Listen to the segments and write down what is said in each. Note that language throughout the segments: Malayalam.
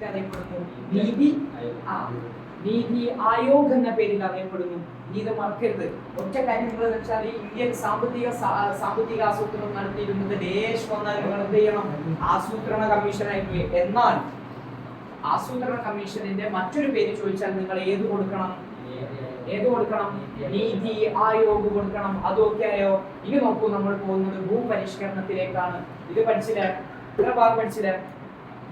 അറിയപ്പെടുന്നു. നീതി നീതി ആയോഗ് എന്ന പേരിൽ അറിയപ്പെടുന്നു. ഇത് മറക്കരുത്. ഒറ്റ കാര്യങ്ങൾ വെച്ചാൽ ഇന്ത്യൻ സാമ്പത്തിക ആസൂത്രണം നടത്തിയിരുന്നത് ദേശ് വന്നാൽ നിങ്ങൾ എന്ത് ചെയ്യണം? ആസൂത്രണ കമ്മീഷനായിരുന്നു. എന്നാൽ ആസൂത്രണ കമ്മീഷനിന്റെ മറ്റൊരു പേര് ചോദിച്ചാൽ നിങ്ങൾ ഏത് കൊടുക്കണം? നീതി ആയോഗ് കൊടുക്കണം. അതൊക്കെ ആയോ? ഇനി നോക്കൂ, നമ്മൾ പോകുന്നത് ഭൂപരിഷ്കരണത്തിലേക്കാണ്. ഇത് പഠിച്ചില്ലേ? ഇത്ര ഭാഗം പഠിച്ചില്ലേ?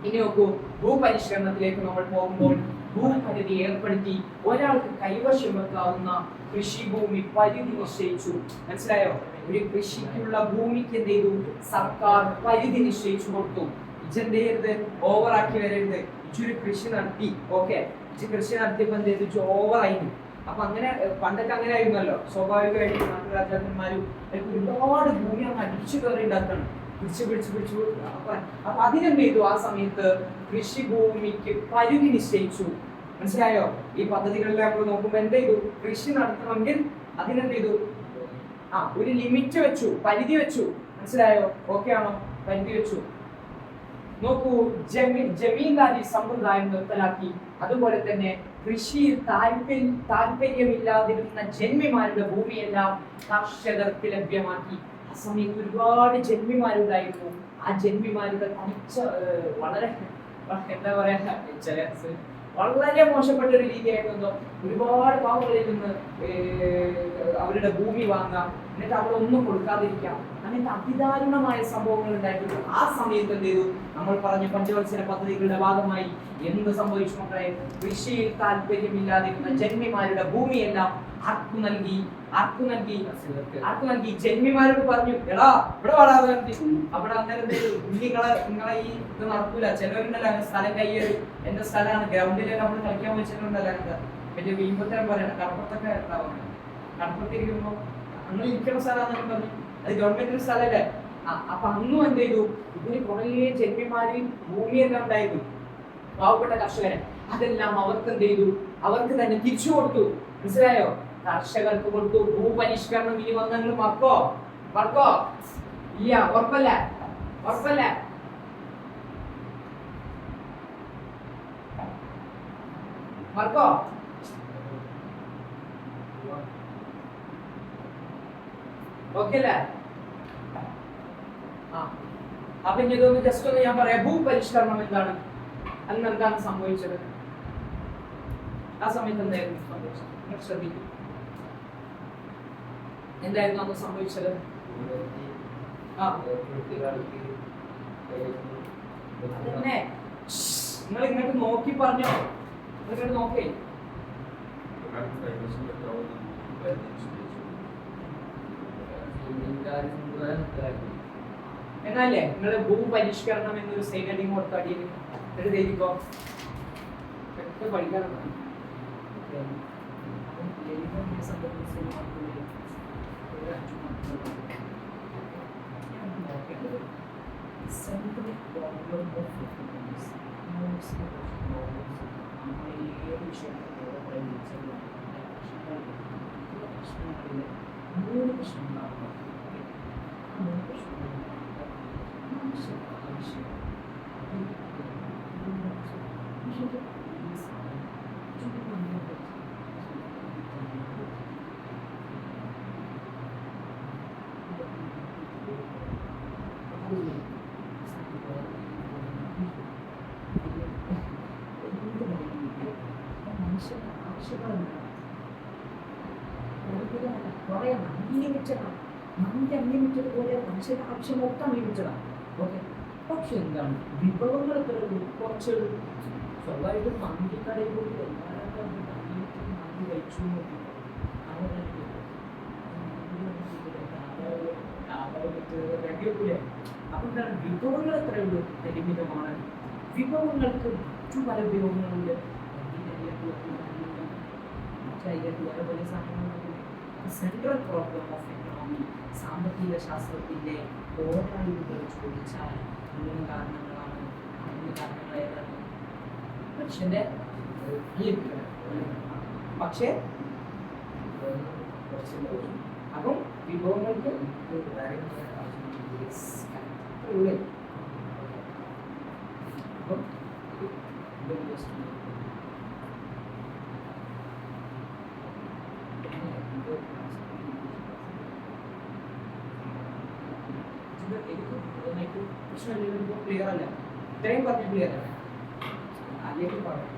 ഇനി നോക്കൂ, ഭൂപരിഷ്കരണത്തിലേക്ക് നമ്മൾ പോകുമ്പോൾ ഭൂപരിധി ഏർപ്പെടുത്തി ഒരാൾക്ക് കൈവശം വെക്കാവുന്ന കൃഷിഭൂമി പരിധി നിശ്ചയിച്ചു. മനസ്സിലായോ? ഒരു കൃഷിക്കുള്ള ഭൂമിക്ക് എന്ത് ചെയ്തു? സർക്കാർ പരിധി നിശ്ചയിച്ചു കൊടുത്തു. ഇജെന്ത് ചെയ്യരുത്? ഓവറാക്കി വരരുത്. ഇച്ചൊരു കൃഷി നടത്തി, ഓക്കെ, ഇച്ച് കൃഷി നടത്തിയപ്പോ എന്ത് ചെയ്തു? ഓവറായിരുന്നു. അപ്പൊ അങ്ങനെ പണ്ടൊക്കെ അങ്ങനെ ആയിരുന്നല്ലോ. സ്വാഭാവികമായിട്ട് നാട്ടുരാജാക്കന്മാരും ഒരുപാട് ഭൂമി അങ്ങ് അടിച്ചു കയറി ഉണ്ടാക്കണം, പിടിച്ചു. അപ്പൊ അതിനെന്ത് ചെയ്തു? ആ സമയത്ത് കൃഷിഭൂമിക്ക് പരിധി നിശ്ചയിച്ചു. മനസ്സിലായോ? ഈ പദ്ധതികളിൽ നമ്മൾ നോക്കുമ്പോ എന്ത് ചെയ്തു? കൃഷി നടത്തണമെങ്കിൽ അതിനെന്ത് ചെയ്തു? ഒരു ലിമിറ്റ് വെച്ചു, പരിധി വെച്ചു. മനസ്സിലായോ? ഓക്കെ ആണോ? പരിധി വെച്ചു. നോക്കൂ, ജമീന്ദാരി സമ്പ്രദായം നിർത്തലാക്കി. അതുപോലെ തന്നെ കൃഷിയിൽ താല്പര്യമില്ലാതിരുന്ന ജന്മിമാരുടെ ഭൂമിയെല്ലാം കർഷകർക്ക് ലഭ്യമാക്കി. ആ സമയത്ത് ഒരുപാട് ജന്മിമാരുണ്ടായിരുന്നു. ആ ജന്മിമാരുടെ വളരെ എന്താ പറയാ, വളരെ മോശപ്പെട്ട ഒരു രീതിയായിരുന്നു. ഒരുപാട് പാവങ്ങളിൽ നിന്ന് അവരുടെ ഭൂമി വാങ്ങാം, എന്നിട്ട് അവിടെ ഒന്നും കൊടുക്കാതിരിക്കാം. അങ്ങനത്തെ അതിദാരുണമായ സംഭവങ്ങൾ ഉണ്ടായിട്ടുണ്ട്. ആ സമയത്ത് എന്ത് ചെയ്തു? നമ്മൾ പറഞ്ഞ പഞ്ചവത്സര പദ്ധതികളുടെ ഭാഗമായി എന്ത് സംഭവിച്ചു മക്കളെ? കൃഷിയിൽ താല്പര്യമില്ലാതിരുന്ന ജന്മിമാരുടെ ഭൂമിയെല്ലാം ആർക്കു നൽകി? ജന്മിമാരോട് പറഞ്ഞു, എടാ ഇവിടെ വളരാതെ അവിടെ അന്നേരം നിങ്ങളെ ഈ ഇത് നടക്കൂല. ചിലവരുണ്ടല്ലോ സ്ഥലം കയ്യേറി, എന്റെ സ്ഥലമാണ്, ഗ്രൗണ്ടിലേക്ക് നമ്മൾ കളിക്കാൻ വെച്ചിട്ടുണ്ടല്ലോ. വലിയ വീമ്പത്തരം പറയണം. കടപ്പുറത്തൊക്കെ ഉണ്ടാവുന്നത്, കടപ്പുറത്തിരിക്കുമ്പോ അന്ന് ഇരിക്കുന്ന സ്ഥലമാണെന്ന് പറഞ്ഞു. അത് ഗവൺമെന്റിന്റെ സ്ഥലമല്ലേ? അപ്പൊ അന്നും എന്ത് ചെയ്തു? ഇതിന് കുറെ ജന്മിമാര് ഭൂമിയെല്ലാം ഉണ്ടായിരുന്നു, പാവപ്പെട്ട കർഷകരെ. അതെല്ലാം അവർക്ക് എന്ത് ചെയ്തു? അവർക്ക് തന്നെ തിരിച്ചു കൊടുത്തു. മനസ്സിലായോ? കർഷകർക്ക് കൊടുത്തു. ഭൂപരിഷ്കരണം ഇനി വന്ന് നിങ്ങൾ മറക്കോ? ഇല്ല, ഉറപ്പല്ല. മറക്കോ? ഓക്കെ അല്ലേ? അപ്പൊ ഇനി ഇതൊന്ന് ജസ്റ്റ് ഒന്ന് ഞാൻ പറയാം. ഭൂപരിഷ്കരണം എന്താണ്? അന്ന് എന്താണ് സംഭവിച്ചത്? ആ സമയത്ത് എന്തായിരുന്നു സംഭവിച്ചത്? ശ്രദ്ധിക്കും. എന്തായിരുന്നു അന്ന് സംഭവിച്ചത്? നിങ്ങൾ ഇങ്ങോട്ട് നോക്കി പറഞ്ഞോ. ഇങ്ങോട്ട് നോക്കേ. എന്നല്ലേ നിങ്ങള് ഭൂപരിഷ്കരണം എന്നൊരു സൈഡിങ് കൊടുത്താടിയിൽ എന്നിട്ട് എഴുതിക്കോ. പഠിക്കാറുണ്ട്. അൺലിമിറ്റഡ് പോലെ മനുഷ്യന്റെ ആവശ്യം മൊത്തം അൺലിമിറ്റഡാണ്. ഓക്കെ, പക്ഷെ എന്താണ് വിഭവങ്ങൾ കുറച്ച് സ്വാഭാവികം മന്തിക്കടയിൽ പോയി മന്തി കഴിച്ചു അപ്പൊ എന്താണ് വിഭവങ്ങൾ എത്രയുള്ളൂ? പരിമിതമാണ്. വിഭവങ്ങൾക്ക് മറ്റു പല ഉപയോഗങ്ങളുണ്ട്. സെൻട്രൽ പ്രോബ്ലം ഓഫ് എക്കണോമി, സാമ്പത്തിക ശാസ്ത്രത്തിന്റെ പോരായ്മകൾ ചോദിച്ചാൽ മൂന്ന് കാരണങ്ങളാണ്. ഏതാണ്? മനുഷ്യന്റെ പക്ഷേ അപ്പം വിഭവങ്ങൾക്ക് ക്ലിയർ അല്ല, ഇത്രയും പറഞ്ഞ ക്ലിയർ അല്ല, അതിലേക്ക് പറയാം.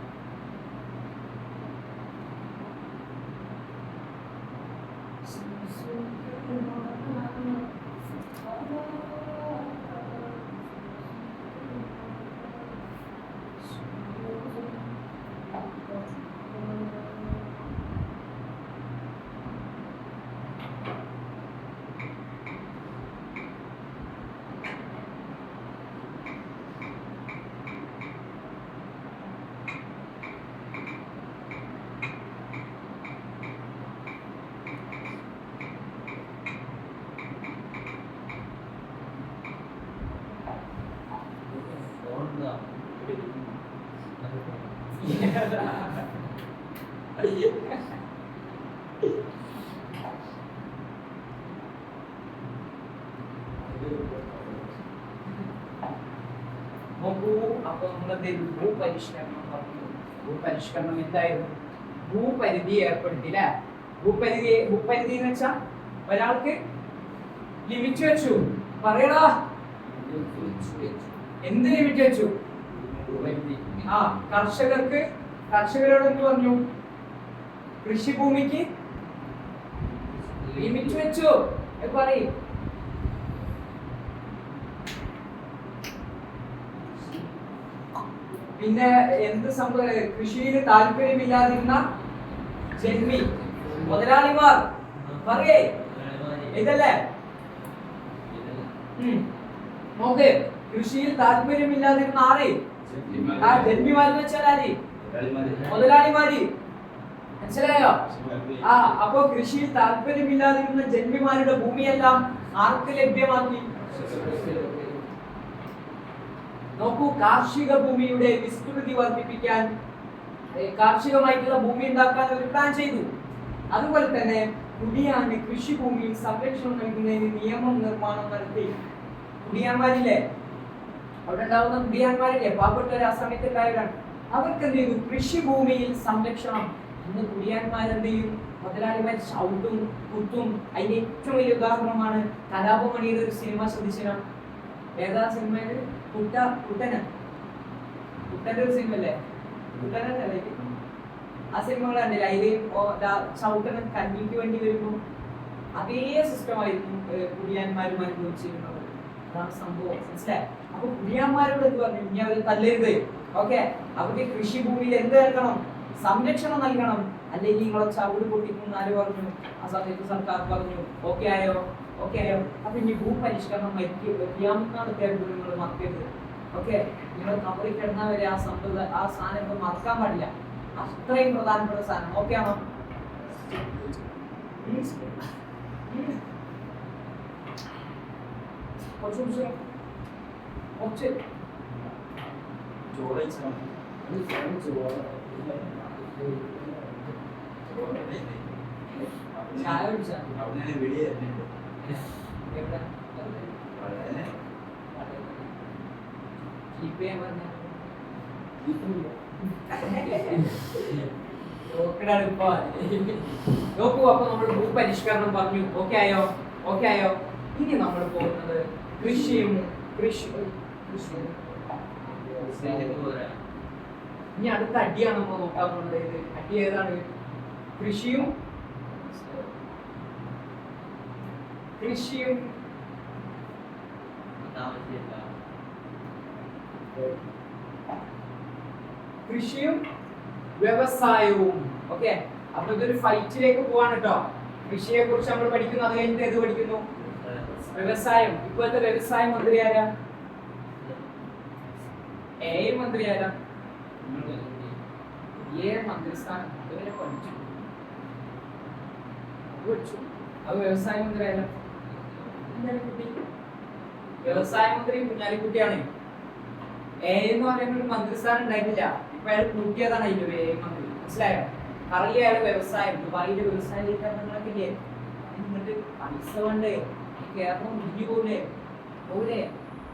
നോക്കൂ, അപ്പൊ നമ്മളത് ഭൂപരിഷ്കരണം പറഞ്ഞു. ഭൂപരിഷ്കരണം എന്തായിരുന്നു? ഭൂപരിധി ഏർപ്പെടുത്തില്ല. ഭൂപരിധി എന്ന് വെച്ചാ ഒരാൾക്ക് ലിമിറ്റ് വെച്ചു. പറയടാ, എന്ത് ലിമിറ്റ് വെച്ചു? ആ, കർഷകരോട് എന്ത് പറഞ്ഞു? കൃഷിഭൂമിക്ക് ലിമിറ്റ് വെച്ചു പറയും. പിന്നെ എന്ത് സംഭവം? കൃഷിയിൽ താല്പര്യമില്ലാതിരുന്ന ജന്മി മുതലാളിമാർ പറയേ, ഇതല്ലേ? നോക്ക്, കൃഷിയിൽ താല്പര്യമില്ലാതിരുന്ന ആരെ? ആ ജന്മിമാരെന്ന് വെച്ചാൽ ആര്? മുതലാളിമാര്. മനസ്സിലായോ? ആ, അപ്പൊ കൃഷിയിൽ താല്പര്യമില്ലാതിരുന്ന ജന്മിമാരുടെ ഭൂമിയെല്ലാം ആർക്ക് ലഭ്യമാക്കി? നോക്കൂ, കാർഷിക ഭൂമിയുടെ വിസ്തൃതി വർദ്ധിപ്പിക്കാൻ, കാർഷികമായിട്ടുള്ള ഭൂമി ഉണ്ടാക്കാൻ ഒരു പ്ലാൻ ചെയ്തു. അതുപോലെ തന്നെ കുടിയാന് കൃഷിഭൂമിയിൽ സംരക്ഷണം നൽകുന്നതിന് നിയമം നിർമ്മാണം നടത്തി. കുടിയാന്മാരില്ലേ, അവിടെ ഉണ്ടാവുന്ന കുടിയാന്മാരില്ലേ, പാവപ്പെട്ടവർ ആ സമയത്തുണ്ടായവരാണ്. അവർക്ക് എന്ത് ചെയ്തു? കൃഷിഭൂമിയിൽ സംരക്ഷണം. ഇന്ന് കുടിയാന്മാരെന്ത് ചെയ്യും? മുതലാളിമാർ ചവിട്ടും കുത്തും. അതിന്റെ ഏറ്റവും വലിയ ഉദാഹരണമാണ് കലാപമണിയുടെ ഒരു സിനിമ. ശ്രദ്ധിച്ചാ ഏതാ സിനിമയില്? കുട്ടന്റെ ഒരു സിനിമ അല്ലേ? കുട്ടനല്ലേ? ആ സിനിമകൾ കണ്ടില്ല? അതില് ചവിട്ടന് കഞ്ഞിക്ക് വേണ്ടി വരുമ്പോ അതേ സിസ്റ്റമായിരുന്നു കുടിയാന്മാരും അനുഭവിച്ചിരുന്നത്. അതാണ് സംഭവം. മനസ്സിലായി? അപ്പൊ കുടിയാന്മാരോട് എന്ത് പറഞ്ഞു? ഇനി അവര് തല്ലരുത്. ഓക്കെ, അവർക്ക് കൃഷിഭൂമിയിൽ എന്ത് നൽകണം? സംരക്ഷണം നൽകണം. അല്ലെങ്കിൽ നിങ്ങളെ ചവിട് പൊട്ടിക്കുന്ന ആര് പറഞ്ഞു? ആ സമയത്ത് സർക്കാർ പറഞ്ഞു. ഓക്കെ ആയോ? ഓക്കെ ആയോ? അപ്പൊ ഇനി ഭൂപരിഷ്കരണം വയ്യാമെന്നാണ് നിങ്ങൾ മറക്കരുത്. ഓക്കെ, നിങ്ങൾ കബറി കിടന്നവരെ ആ സാധനം മറക്കാൻ പാടില്ല. അത്രയും പ്രധാനപ്പെട്ട സാധനം. ഓക്കെ ആണോ? നോക്കൂ, അപ്പൊ നമ്മൾ ഭൂപരിഷ്കരണം പറഞ്ഞു. ഓക്കെ ആയോ? ഓക്കെ ആയോ? ഇനി നമ്മൾ പോകുന്നത് കൃഷിയും ഇനി അടുത്ത അടിയാണ് നമ്മൾ നോക്കാൻ പോകുന്നത്. അടി ഏതാണ്? കൃഷിയും വ്യവസായവും. ഓക്കെ, അപ്പൊ ഇതൊരു ഫൈറ്റിലേക്ക് പോവാണ് കേട്ടോ. കൃഷിയെ കുറിച്ച് നമ്മൾ പഠിക്കുന്നു, അത് കഴിഞ്ഞിട്ട് ഏത് പഠിക്കുന്നു? വ്യവസായം. ഇപ്പോഴത്തെ വ്യവസായ മന്ത്രി ആരാ? മന്ത്രി ആരാ? മന്ത്രിസ്ഥാനം ഇതുവരെ പഠിച്ചു. അത് വ്യവസായ മന്ത്രി ആരാ? കുഞ്ഞാലിക്കുട്ടി. വ്യവസായ മന്ത്രി കുഞ്ഞാലിക്കുട്ടിയാണ്. എന്ന് പറയുന്ന ഒരു മന്ത്രിസ്ഥാനം ഉണ്ടായിട്ടില്ല. ഇപ്പൊ അയാൾ കൂട്ടിയതാണ് അതിന്റെ മന്ത്രി. മനസ്സിലായോ? കറലി അയാൾ വ്യവസായം. ദുബായിന്റെ വ്യവസായ നിങ്ങളൊക്കെ ഇല്ലേ? എന്നിട്ട് പൈസ വേണ്ടേ? കേരളം മുന്നിൽ പോലെ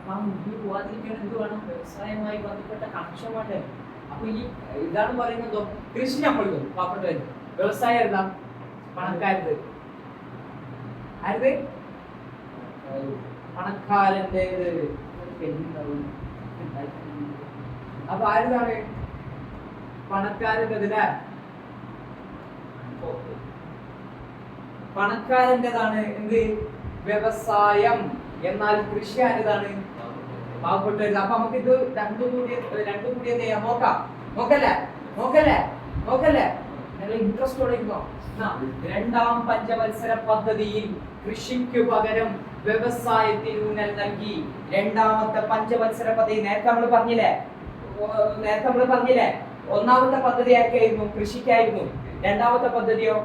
ആ മുന്നിൽ പോവാതിരിക്കാൻ എന്ത് വേണം? വ്യവസായവുമായി ബന്ധപ്പെട്ട കണക്ഷൻ വേണ്ടേ? അപ്പൊ ഈ ഇതാണ് പറയുന്നത് കൃഷി നമ്മൾക്ക് പാവപ്പെട്ടവർ, വ്യവസായം എന്താ പണക്കാരത്, ആരത് പണക്കാരൻ്റെത്. അപ്പൊ ആരുതാണ് പണക്കാരൻ്റെതിലെ പണക്കാരൻ്റെതാണ് എന്ത് വ്യവസായം, എന്നാൽ കൃഷി ആരതാണ് പാവപ്പെട്ടവർ. അപ്പൊ നമുക്ക് ഇത് രണ്ടും കൂടി എന്ത് ചെയ്യാം നോക്കാം. നോക്കല്ലേ നിങ്ങൾ ഇൻട്രസ്റ്റോടെ ഇരുന്നോ. രണ്ടാം പഞ്ചവത്സര പദ്ധതിയിൽ കൃഷിക്കു പകരം വ്യവസായത്തിന് ഊന്നൽ നൽകി. രണ്ടാമത്തെ പഞ്ചവത്സര പദ്ധതി നേരത്തെ നമ്മൾ പറഞ്ഞില്ലേ ഒന്നാമത്തെ പദ്ധതി ആർക്കായിരുന്നു? കൃഷിക്കായിരുന്നു. രണ്ടാമത്തെ പദ്ധതിയോ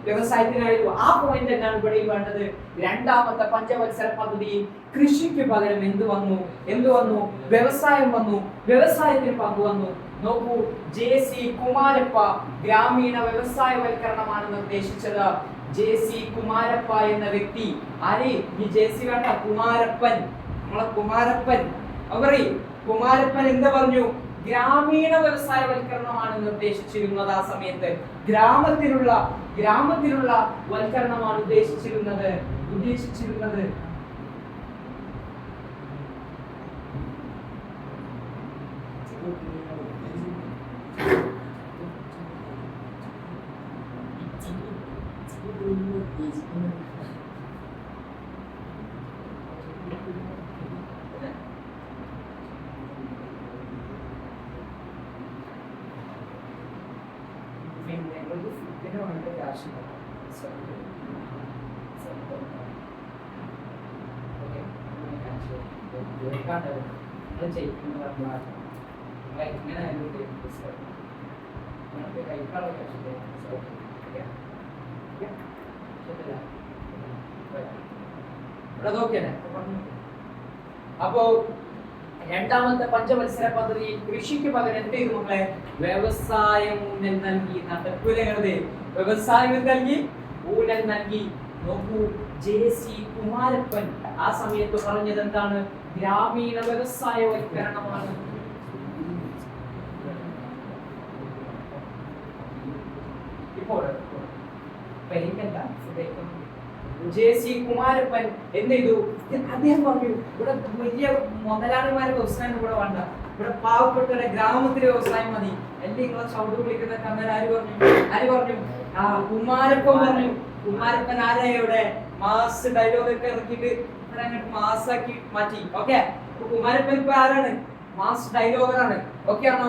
വ്യവസായത്തിനായിരുന്നു. ആ പോയിന്റ് തന്നെയാണ് ഇവിടെ വേണ്ടത്. രണ്ടാമത്തെ പഞ്ചവത്സര പദ്ധതിയിൽ കൃഷിക്ക് പകരം എന്ത് വന്നു? വ്യവസായം വന്നു. വ്യവസായത്തിന് പങ്ക് വന്നു. നോക്കൂ, JC കുമാരപ്പ ഗ്രാമീണ വ്യവസായവൽക്കരണമാണ് നിർദ്ദേശിച്ചത്. JC കുമാരപ്പ എന്ന വ്യക്തി ആര്? ഈ JC വേണ്ട, കുമാരപ്പൻ, നമ്മളെ കുമാരപ്പൻ. കുമാരപ്പൻ എന്ത് പറഞ്ഞു? ഗ്രാമീണ വ്യവസായവൽക്കരണമാണ് നിർദ്ദേശിച്ചിരുന്നത്. ആ സമയത്ത് ഗ്രാമത്തിലുള്ള വൽക്കരണമാണ് ഉദ്ദേശിച്ചിരുന്നത്. അപ്പോ രണ്ടാമത്തെ പഞ്ചവത്സര പദ്ധതിയിൽ കൃഷിക്ക് പകരം എന്ത് ചെയ്തു മക്കളെ? വ്യവസായം ഊന്നൽ നൽകി. വ്യവസായം ഊന്നൽ നൽകി. നോക്കൂ, JC കുമാരപ്പൻ ആ സമയത്ത് പറഞ്ഞത് എന്താണ്? ഗ്രാമീണ വ്യവസായവൽക്കരണമാണ്. ഇപ്പോൾ JC കുമാരപ്പൻ എന്ത് ചെയ്തു? അദ്ദേഹം പറഞ്ഞു ഇവിടെ വലിയ മുതലാളിമാരുടെ വ്യവസായം ഇവിടെ വേണ്ട, ഇവിടെ പാവപ്പെട്ട ഗ്രാമത്തിലെ വ്യവസായം മതി. എല്ലാം നിങ്ങളെ ചവിട് വിളിക്കുന്ന കമ്മൽ ആര് പറഞ്ഞു? കുമാരപ്പൻ പറഞ്ഞു. കുമാരപ്പൻ ആരായി? ഇവിടെ മാസ് ഡയലോഗ് ഒക്കെ ഇറക്കിയിട്ട് അങ്ങോട്ട് മാസാക്കി മാറ്റി. ഓക്കെ, കുമാരപ്പൻ ഇപ്പൊ ആരാണ്? മാസ് ഡയലോഗറാണ്. ഓക്കെ ആണ്.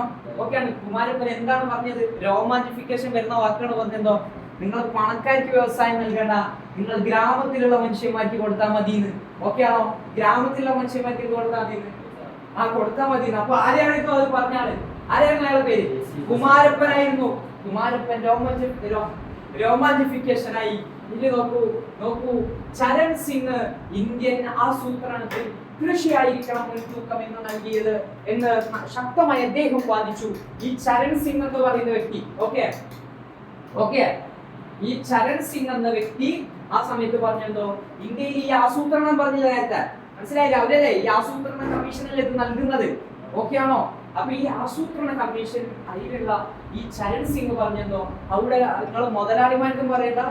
കുമാരപ്പൻ എന്താണ് പറഞ്ഞത്? റോമാൻറ്റിഫിക്കേഷൻ വരുന്ന വാക്കാണ് പറഞ്ഞെന്തോ, നിങ്ങൾ പണക്കാർക്ക് വ്യവസായം നൽകേണ്ട, നിങ്ങൾ ഗ്രാമത്തിലുള്ള മനുഷ്യന്മാർക്ക് കൊടുത്താൽ മതി. ഓക്കെ ആണോ? ഗ്രാമത്തിലുള്ള മനുഷ്യന്മാർക്ക് കൊടുത്താൽ മതി. അപ്പൊ ആരെയാണ് ഇപ്പൊ അത് പറഞ്ഞാണ്? ആരെയാണ് അയാളുടെ പേര്? കുമാരപ്പനായിരുന്നു. കുമാരപ്പൻ റോമാൻറ്റിഫിക്കേഷൻ ആയി. ഇനി നോക്കൂ, ചരൺ സിംഗ് ഇന്ത്യൻ ആസൂത്രണത്തിൽ കൃഷിയായിരിക്കണം മുൻതൂക്കം എന്ന് നൽകിയത് എന്ന് ശക്തമായി അദ്ദേഹം വാദിച്ചു. ഈ ചരൺ സിംഗ് എന്ന് പറയുന്ന വ്യക്തി ഈ ചരൺ സിംഗ് എന്ന വ്യക്തി ആ സമയത്ത് പറഞ്ഞെന്തോ, ഇന്ത്യയിൽ ഈ ആസൂത്രണം പറഞ്ഞത് നേരത്തെ മനസ്സിലായില്ല അവരല്ലേ ഈ ആസൂത്രണ കമ്മീഷനിൽ ഇത് നൽകുന്നത്. ഓക്കെ ആണോ? അപ്പൊ ഈ ആസൂത്രണ കമ്മീഷൻ അതിലുള്ള ഈ ചരൺ സിംഗ് പറഞ്ഞെന്തോ, അവിടെ നിങ്ങൾ മുതലാളിമാർക്കും പറയണ്ട,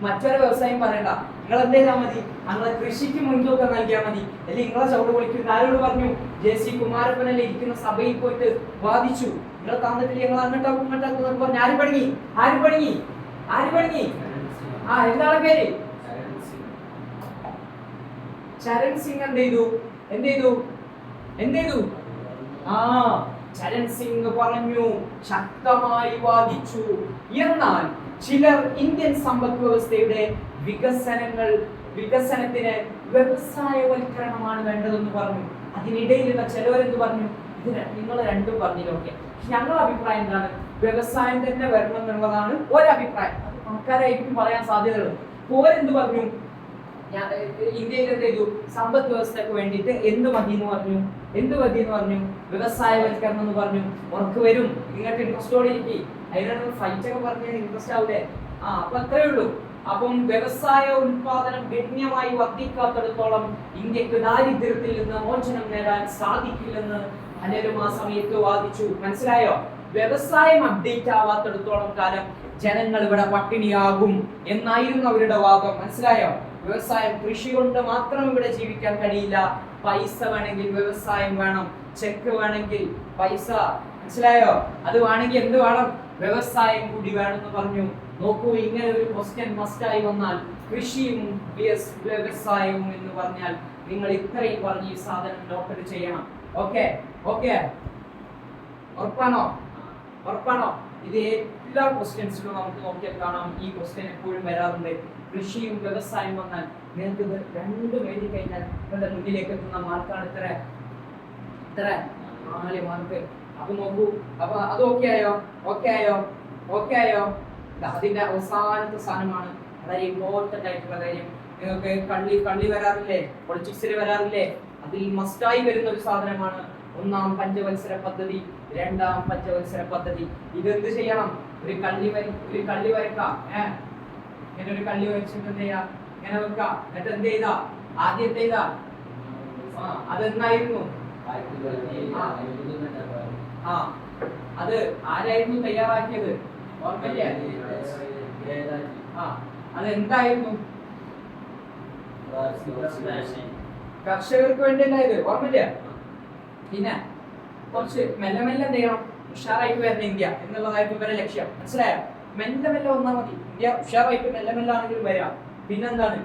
മറ്റൊരു വ്യവസായം പറയണ്ട, നിങ്ങൾ എന്ത് ചെയ്താൽ മതി? നിങ്ങളെ കൃഷിക്ക് മുൻതൂക്കം നൽകിയാൽ മതി. അല്ലെങ്കിൽ നിങ്ങളെ ചവിട് പൊളിക്കുന്ന ആരോട് പറഞ്ഞു? JC കുമാരപ്പനല്ലേ ഇരിക്കുന്ന സഭയിൽ പോയിട്ട് വാദിച്ചു. നിങ്ങൾ തന്നിട്ടില്ല, ഞങ്ങൾ അങ്ങോട്ടാക്കും പറഞ്ഞ് ആര് പണങ്ങി? എന്താണ് പേര്? ചരൺ സിംഗ് എന്ത് ചെയ്തു? ചരൺ സിംഗ് പറഞ്ഞു, ശക്തമായി വാദിച്ചു. എന്നാൽ ചിലർ ഇന്ത്യൻ സമ്പദ് വ്യവസ്ഥയുടെ വികസനത്തിന് വ്യവസായവൽക്കരണമാണ് വേണ്ടതെന്ന് പറഞ്ഞു. അതിനിടയിലുള്ള ചിലവരെന്ത് പറഞ്ഞു? ഇത് നിങ്ങൾ രണ്ടും പറഞ്ഞില്ല. ഓക്കെ, ഞങ്ങളുടെ അഭിപ്രായം എന്താണ്? വ്യവസായം തന്നെ വരണം എന്നുള്ളതാണ് ഒരഭിപ്രായം. അത് ആൾക്കാരായിരിക്കും പറയാൻ സാധ്യതയുള്ളത്. ഓരെന്ത് പറഞ്ഞു? ഇന്ത്യയിൽ എന്ത് ചെയ്തു? സമ്പദ് വ്യവസ്ഥക്ക് വേണ്ടിയിട്ട് എന്ത് മതി എന്ന് പറഞ്ഞു? വ്യവസായവൽക്കരണം എന്ന് പറഞ്ഞു. ഉറക്ക് വരും, നിങ്ങൾക്ക് ഇൻട്രസ്റ്റോടെ ഇരിക്കും. അതിനാണ് ഫൈറ്റ് ഒക്കെ പറഞ്ഞ ഇൻട്രസ്റ്റ് ആവൂലേ? അപ്പൊ അത്രേ ഉള്ളൂ. അപ്പം വ്യവസായ ഉൽപാദനം ഗണ്യമായി വർദ്ധിക്കാത്തിടത്തോളം ഇന്ത്യക്ക് ദാരിദ്ര്യത്തിൽ നിന്ന് മോചനം നേടാൻ സാധിക്കില്ലെന്ന് പലരും ആ സമയത്ത് വാദിച്ചു. മനസ്സിലായോ? വ്യവസായം അപ്ഡേറ്റ് ആവാത്തിടത്തോളം കാലം ജനങ്ങൾ ഇവിടെ പട്ടിണിയാകും എന്നായിരുന്നു അവരുടെ വാദം. മനസ്സിലായോ? വ്യവസായം, കൃഷി കൊണ്ട് മാത്രം ഇവിടെ ജീവിക്കാൻ കഴിയില്ല. പൈസ വേണമെങ്കിൽ വ്യവസായം വേണം, ചെക്ക് വേണമെങ്കിൽ പൈസ, മനസ്സിലായോ? അത് വേണമെങ്കിൽ എന്ത് വേണം? വ്യവസായം കൂടി വേണമെന്ന് പറഞ്ഞു. നോക്കൂ, ഇങ്ങനെ ഒരു ക്വസ്റ്റ്യൻ മസ്റ്റായി വന്നാൽ കൃഷിയും വ്യവസായവും എന്ന് പറഞ്ഞാൽ നിങ്ങൾ ഇത്രയും പറഞ്ഞ് ഈ സാധനം നോട്ട് ചെയ്യണം. ഓക്കെ ഓക്കെ, ഉറപ്പാണോ? ഉറപ്പാണോ? ഇത് എല്ലാ ക്വസ്റ്റ്യൻസിലും നമുക്ക് നോക്കിയാൽ കാണാം. ഈ ക്വസ്റ്റ്യൻ എപ്പോഴും വരാറുണ്ട്. കൃഷിയും വ്യവസായം വന്നാൽ നിങ്ങൾക്ക് ഇത് രണ്ടും എഴുതി കഴിഞ്ഞാൽ നിങ്ങളുടെ മുന്നിലേക്ക് എത്തുന്ന മാർക്കാണ് ഇത്ര 4 മാർക്ക്. അപ്പൊ നോക്കൂ, അപ്പൊ അത് ഓക്കെ ആയോ? ഓക്കെ ആയോ? ഓക്കെ ആയോ? അതിന്റെ അവസാനത്തെ സാധനമാണ് വളരെ ഇമ്പോർട്ടന്റ് ആയിട്ടുള്ള കാര്യം. നിങ്ങൾക്ക് കള്ളി വരാറില്ലേ? പൊളിറ്റിക്സിൽ വരാറില്ലേ? അതിൽ മസ്റ്റായി വരുന്ന ഒരു സാധനമാണ് 1-ാം പഞ്ചവത്സര പദ്ധതി, 2-ാം പഞ്ചവത്സര പദ്ധതി. ഇതെന്ത് ചെയ്യണം? ഒരു കള്ളി വരക്കാം. ഇങ്ങനെ ഒരു കള്ളി വരച്ചിട്ട് എന്ത് ചെയ്യാ? ഇങ്ങനെ വെക്കാം. എന്നിട്ട് എന്ത് ചെയ്താ? ആദ്യത്തെ ഇതാ അതെന്നായിരുന്നു? അത് ആരായിരുന്നു തയ്യാറാക്കിയത്? ഓർമ്മയില്ലേ? അതെന്തായിരുന്നു? കർഷകർക്ക് വേണ്ടിയല്ലായത്. ഓർമ്മയില്ലേ? പിന്നെ കുറച്ച് മെല്ലെ എന്ത് ചെയ്യണം? ഉഷാറായിട്ട് വരുന്ന ഇന്ത്യ എന്നുള്ളതായിരുന്നു ഇവരുടെ ലക്ഷ്യം. മനസ്സിലായോ? മെല്ലെ വന്നാൽ മതി. ഇന്ത്യ ഉഷാറായിട്ട് മെല്ലെ ആണെങ്കിലും വരാം. പിന്നെന്താണ്?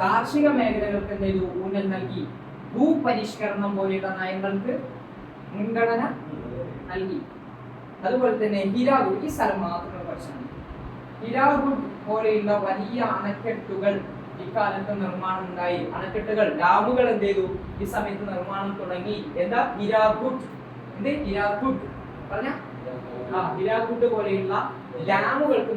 കാർഷിക മേഖലകൾക്ക് എന്ത് ചെയ്തു? ഊന്നൽ നൽകി. ഭൂപരിഷ്കരണം പോലെയുള്ള നയങ്ങൾക്ക് മുൻഗണന നൽകി. അതുപോലെ തന്നെ ഹിരാകുഡ്, ഈ സ്ഥലം മാത്രം പഠിച്ചാൽ ഹിരാകുഡ് പോലെയുള്ള വലിയ അണക്കെട്ടുകൾ ഇക്കാലത്ത് നിർമ്മാണം ഉണ്ടായി. അണക്കെട്ടുകൾ, ഡാമുകൾ എന്ത് ചെയ്തു? ഈ സമയത്ത് നിർമ്മാണം തുടങ്ങി. എന്താ? ഹിരാകുഡ്. എന്ത്? ഹിരാകുഡ് പറഞ്ഞ ഹിരാകുഡ് പോലെയുള്ള ഡാമുകൾക്ക്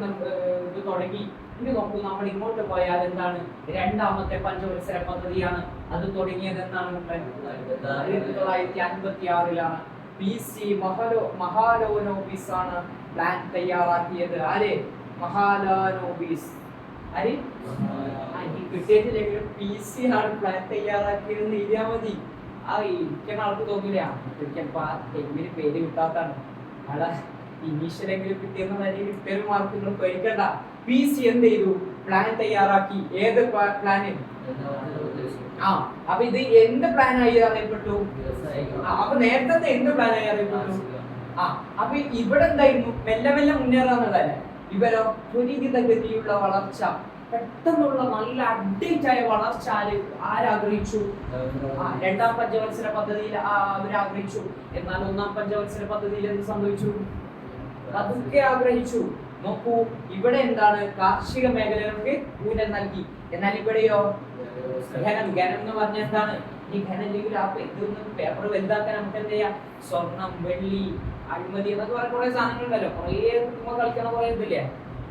ഇത് തുടങ്ങി. ഇനി നോക്കൂ, നമ്മൾ ഇങ്ങോട്ട് പോയാൽ എന്താണ്? 2-ാമത്തെ പഞ്ചവത്സര പദ്ധതിയാണ്. അത് തുടങ്ങിയത് എന്നാണ്? 1956-ലാണ്. PC മഹാലോനോബിസ് ആണ് പ്ലാൻ തയ്യാറാക്കിയത്. ആര്? മഹാലാനോബിസ്. ആര്? കിട്ടിയിട്ടില്ലെങ്കിലും PC ആണ് പ്ലാൻ തയ്യാറാക്കിയതെന്ന് എഴുതിയാൽ മതി. ആ ഇരിക്കുന്ന ആൾക്ക് തോന്നില്ല എങ്ങനെ പേര് കിട്ടാത്താണ്. അവിടെ ഇനീഷ്യലെങ്കിലും കിട്ടിയെന്ന നിലയിൽ കിട്ടിയൊരു മാർക്ക് നിങ്ങൾ പേടിക്കണ്ട. PC എന്ത് ചെയ്തു? പ്ലാൻ തയ്യാറാക്കി. ഏത് പ്ലാന്? അപ്പൊ ഇത് എന്ത് പ്ലാനായി അറിയപ്പെട്ടു? അപ്പൊ നേരത്തെ എന്ത് പ്ലാനായി അറിയപ്പെട്ടു? അപ്പൊ ഇവിടെ എന്തായിരുന്നു? മെല്ലെ മുന്നേറാന്നുള്ളതല്ലേ. ഇവരോ ത്വരിതഗതിയുള്ള വളർച്ച, പെട്ടെന്നുള്ള നല്ല അപ്ഡേറ്റ് ആയ വളർച്ച ആരാഗ്രഹിച്ചു? 2-ാം പഞ്ചവത്സര പദ്ധതിയിൽ അവരാഗ്രഹിച്ചു. എന്നാൽ 1-ാം പഞ്ചവത്സര പദ്ധതിയിൽ എന്ത് സംഭവിച്ചു? അതൊക്കെ ആഗ്രഹിച്ചു. നോക്കൂ, ഇവിടെ എന്താണ്? കാർഷിക മേഖലകൾക്ക് ഊന്നൽ നൽകി. എന്നാൽ ഇവിടെയോ ഖനനം എന്ന് പറഞ്ഞ എന്താണ്? ഈ ഖനനിലേക്ക് ഇതൊന്നും പേപ്പർ വലുതാക്കാൻ നമുക്ക് എന്ത് ചെയ്യാം? സ്വർണം, വെള്ളി, അഴിമതി എന്നൊക്കെ പറഞ്ഞ കുറെ സാധനങ്ങളുണ്ടല്ലോ. കുറേ കളിക്കണ കുറെ ഇതില്ലേ?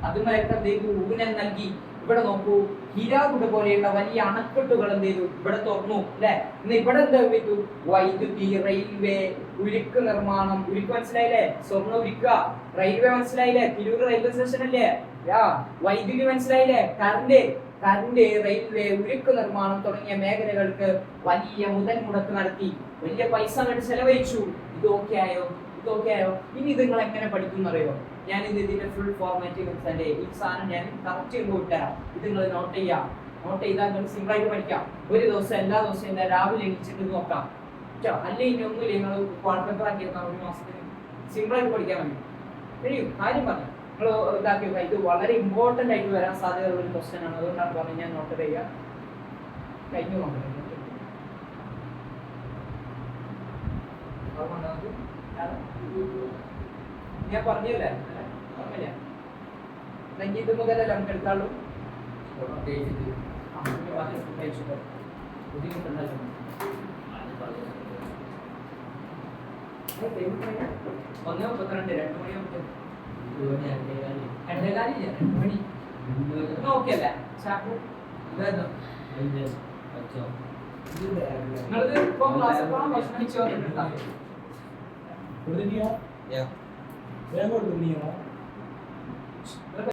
അതുമായിട്ട് എന്ത് ചെയ്തു? ഊന്നൽ നൽകി. ഇവിടെ നോക്കൂ, ഹിരാകുഡ് പോലെയുള്ള വലിയ അണക്കെട്ടുകൾ എന്ത് ചെയ്തു? ഇവിടെ തുറന്നു അല്ലെ? ഇന്ന് ഇവിടെ എന്താ പറ്റൂ? വൈദ്യുതി, റെയിൽവേ, ഉരുക്ക് നിർമ്മാണം. ഉരുക്ക് മനസ്സിലായില്ലേ? സ്വർണ്ണ ഉരുക്ക. റെയിൽവേ മനസ്സിലായില്ലേ? തിരൂർ റെയിൽവേ സ്റ്റേഷൻ അല്ലേ? വൈദ്യുതി മനസ്സിലായില്ലേ? കറണ്ട്, റെയിൽവേ, ഉരുക്ക് നിർമ്മാണം തുടങ്ങിയ മേഖലകൾക്ക് വലിയ മുതൽ മുടക്ക് നടത്തി. വലിയ പൈസ ചെലവഴിച്ചു. ഇതൊക്കെ ആയോ? ഇനി ഇത് നിങ്ങൾ എങ്ങനെ പഠിക്കും അറിയോ? ഞാൻ ഇതിന്റെ ഫുൾ ഫോർമാറ്റ് ഈ സാധനം ഞാൻ കറക്റ്റ് വിട്ടുതരാം. ഇത് നിങ്ങൾ നോട്ട് ചെയ്താൽ നിങ്ങൾ സിമ്പിൾ ആയിട്ട് പഠിക്കാം. ഒരു ദിവസം എല്ലാ ദിവസവും രാവിലെ എണീച്ചിട്ട് നോക്കാം. അല്ലെ ഇനി ഒന്നുമില്ല, നിങ്ങൾ വാൾപേപ്പർ ആക്കിയിരുന്ന ഒരു മാസത്തിന് സിമ്പിൾ ആയിട്ട് പഠിക്കാൻ വേണ്ടി കഴിയും. കാര്യം പറഞ്ഞു നിങ്ങൾ ഇതാക്കി. ഇത് വളരെ ഇമ്പോർട്ടന്റ് ആയിട്ട് വരാൻ സാധ്യതയുള്ള ഒരു ക്വസ്റ്റ്യൻ ആണ്. അതുകൊണ്ടാണ് പറഞ്ഞത് ഞാൻ നോട്ട് ചെയ്യുക. കഴിഞ്ഞു നോക്കാം. ഞാൻ പറഞ്ഞല്ലേ? ഇത് മുതലല്ല നമുക്ക് എടുത്താളൂ. ബുദ്ധിമുട്ടുണ്ടല്ലോ. 1:32, 2 മണി. ഓക്കെ അല്ലേ? നിങ്ങളിത് ഇപ്പൊ ക്ലാസ് ഭക്ഷണം ചോദിച്ചിട്ടുണ്ടോ?